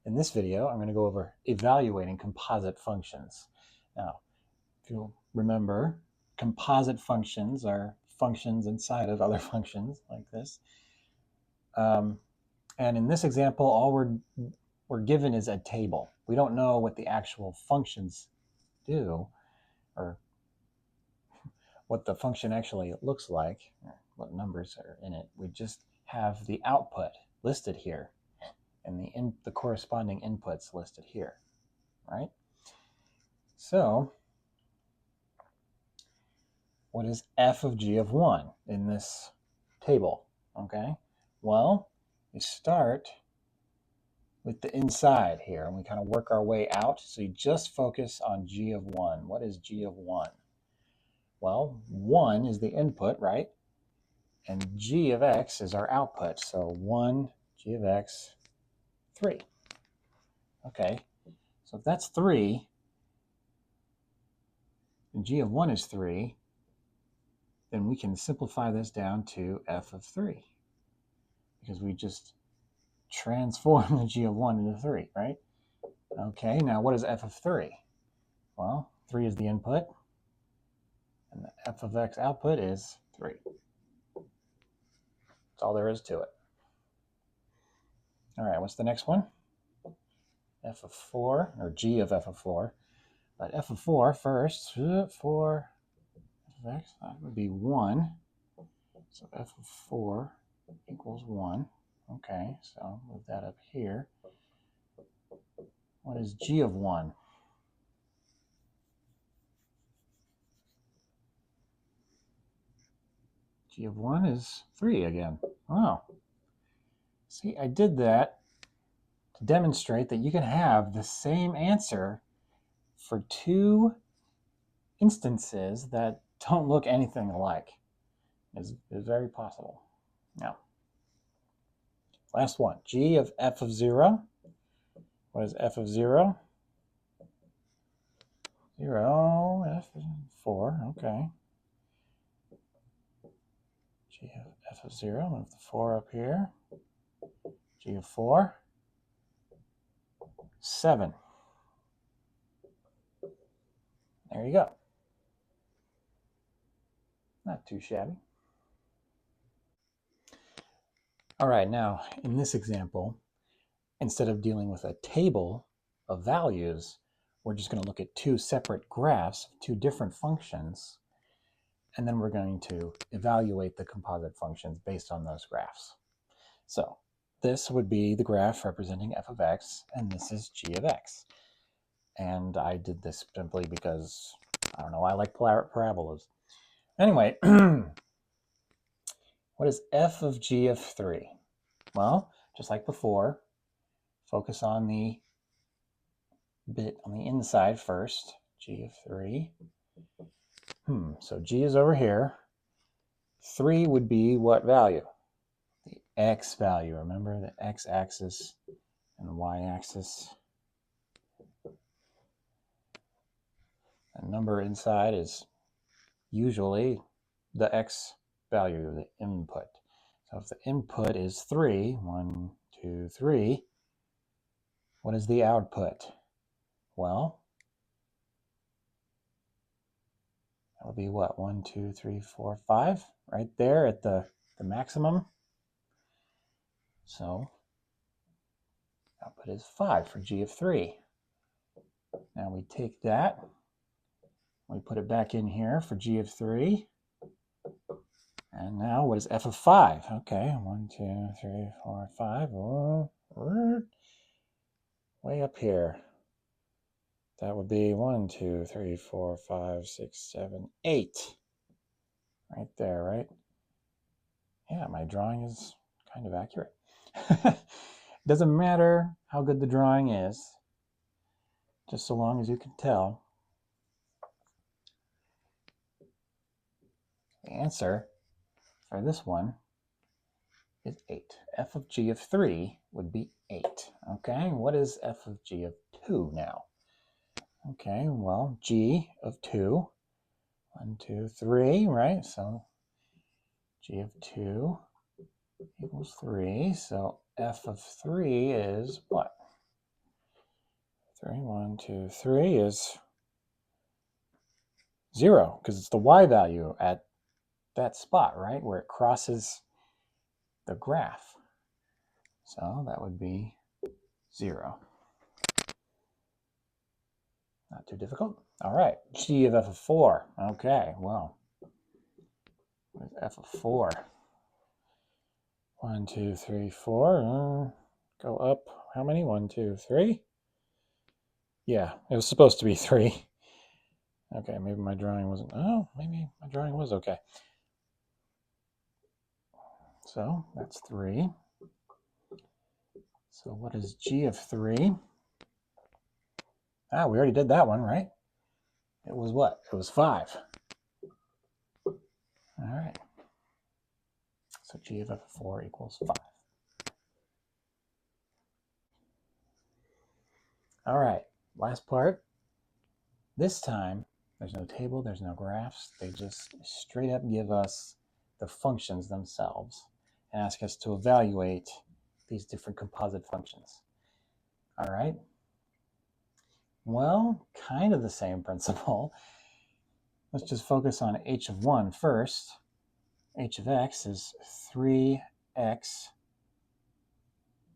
In this video, I'm going to go over evaluating composite functions. Now, if you'll remember, composite functions are functions inside of other functions like this. And in this example, all we're given is a table. We don't know what the actual functions do or what the function actually looks like, or what numbers are in it. We just have the output listed here and the corresponding inputs listed here, right? So what is f of g of 1 in this table, okay? Well, we start with the inside here, and we kind of work our way out. So you just focus on g of 1. What is g of 1? Well, 1 is the input, right? And g of x is our output. So 1, g of x, 3. Okay, so if that's 3, and g of 1 is 3, then we can simplify this down to f of 3, because we just transform the g of 1 into 3, right? Okay, now what is f of 3? Well, 3 is the input, and the f of x output is 3. That's all there is to it. All right, what's the next one? F of 4, or g of f of 4. But f of 4 first, 4 f of x, that would be 1. So f of 4 equals 1. Okay, so I'll move that up here. What is g of 1? G of 1 is 3 again. Wow. See, I did that to demonstrate that you can have the same answer for two instances that don't look anything alike. It's very possible. Now, last one, g of f of 0. What is f of 0? 0, f of 4, okay. G of f of 0, move the 4 up here. G of 4, 7. There you go. Not too shabby. All right, now in this example, instead of dealing with a table of values, we're just going to look at two separate graphs, two different functions, and then we're going to evaluate the composite functions based on those graphs. So this would be the graph representing f of x, and this is g of x. And I did this simply because, I don't know, I like parabolas. Anyway, what is f of g of 3? Well, just like before, focus on the bit on the inside first, g of 3. So g is over here. 3 would be what value? The x value. Remember the x-axis and the y-axis. The number inside is usually the x value, the input. So if the input is 3, 1, 2, 3, what is the output? Well, that would be what? 1, 2, 3, 4, 5, right there at the maximum. So output is 5 for g of 3. Now we take that, we put it back in here for g of 3. And now what is f of 5? Okay, 1, 2, 3, 4, 5. Oh, way up here. That would be 1, 2, 3, 4, 5, 6, 7, 8. Right there, right? Yeah, my drawing is kind of accurate. Doesn't matter how good the drawing is, just so long as you can tell. The answer for this one is 8. F of g of 3 would be 8. Okay, what is f of g of 2 now? Okay, well, g of 2, 1, 2, 3, right? So g of 2 equals 3. So f of 3 is what? 3, 1, 2, 3 is 0, because it's the y value at that spot, right, where it crosses the graph. So that would be 0. Not too difficult. All right, g of f of 4. Okay, well, what is f of 4? 1, 2, 3, 4. Go up. How many? 1, 2, 3. Yeah, it was supposed to be 3. Okay, maybe my drawing wasn't. Oh, maybe my drawing was okay. So that's 3. So what is g of 3? Ah, we already did that one, right? It was what? It was 5. All right. So g of f of 4 equals 5. All right, last part. This time, there's no table, there's no graphs. They just straight up give us the functions themselves and ask us to evaluate these different composite functions. All right. Well, kind of the same principle. Let's just focus on h of 1 first. H of x is 3x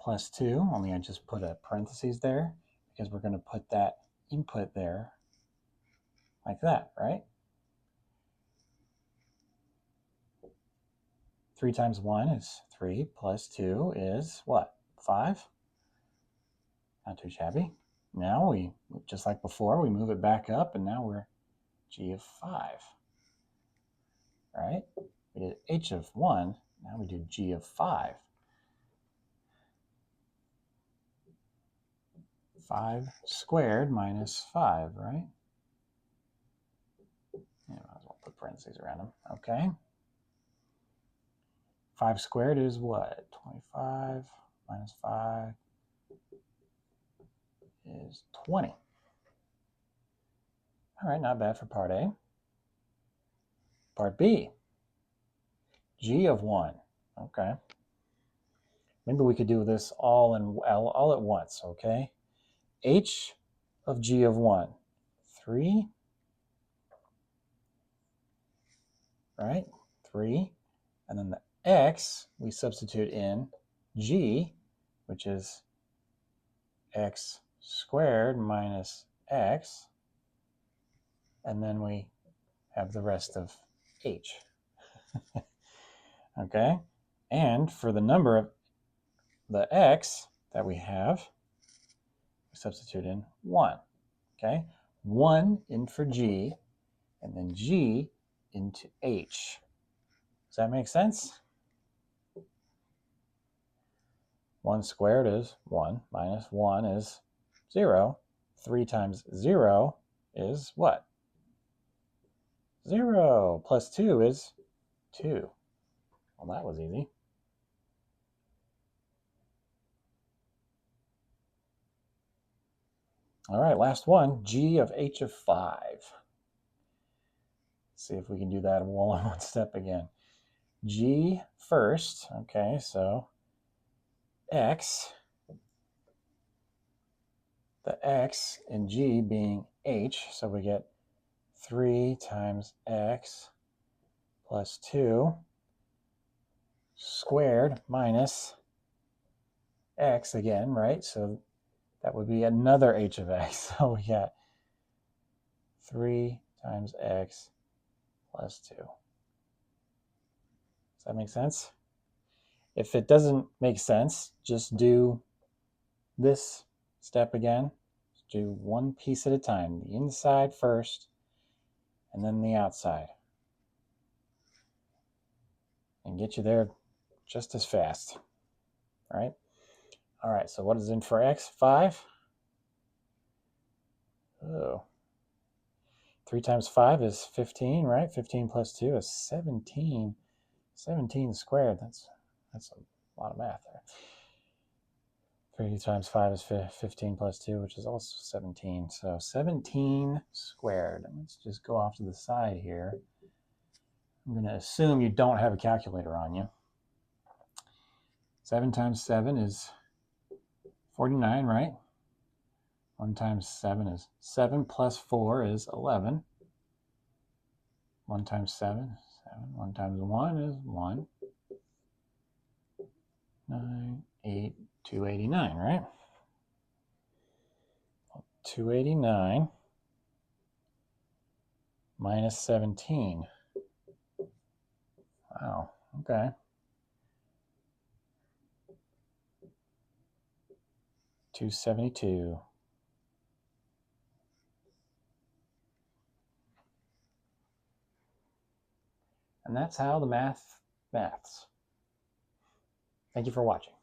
plus 2, only I just put a parentheses there because we're going to put that input there like that, right? 3 times 1 is 3 plus 2 is what? 5? Not too shabby. Now we, just like before, we move it back up and now we're g of 5, right? We did h of 1, now we do g of 5. 5 squared minus 5, right? Yeah, might as well put parentheses around them. Okay. 5 squared is what? 25 minus 5 is 20. All right, not bad for part A. Part B, g of 1. Okay. Maybe we could do this all at once, okay? H of g of 1, 3, right? 3. And then the x, we substitute in g, which is x squared minus x. And then we have the rest of h. Okay? And for the number of the x that we have, we substitute in 1. Okay? 1 in for g, and then g into h. Does that make sense? 1 squared is 1, minus 1 is 0. 3 times 0 is what? 0. Plus 2 is 2. Well, that was easy. All right, last one, g of h of 5. Let's see if we can do that all in one step again. G first, okay, so x, the x in g being h, so we get 3 times x plus 2 squared minus x again, right? So that would be another h of x. So we got 3 times x plus 2. Does that make sense? If it doesn't make sense, just do this step again. Just do one piece at a time. The inside first, and then the outside. And get you there just as fast. All right? All right, so what is in for x? 5? Oh. 3 times 5 is 15, right? 15 plus 2 is 17. 17 squared. That's a lot of math there. 3 times 5 is 15 plus 2, which is also 17. So 17 squared. Let's just go off to the side here. I'm going to assume you don't have a calculator on you. 7 times 7 is 49, right? 1 times 7 is 7 plus 4 is 11. 1 times 7 is 7. 1 times 1 is 1. 9, 8, 289, right? 289 minus 17. Wow, okay. 272. And that's how the maths. Thank you for watching.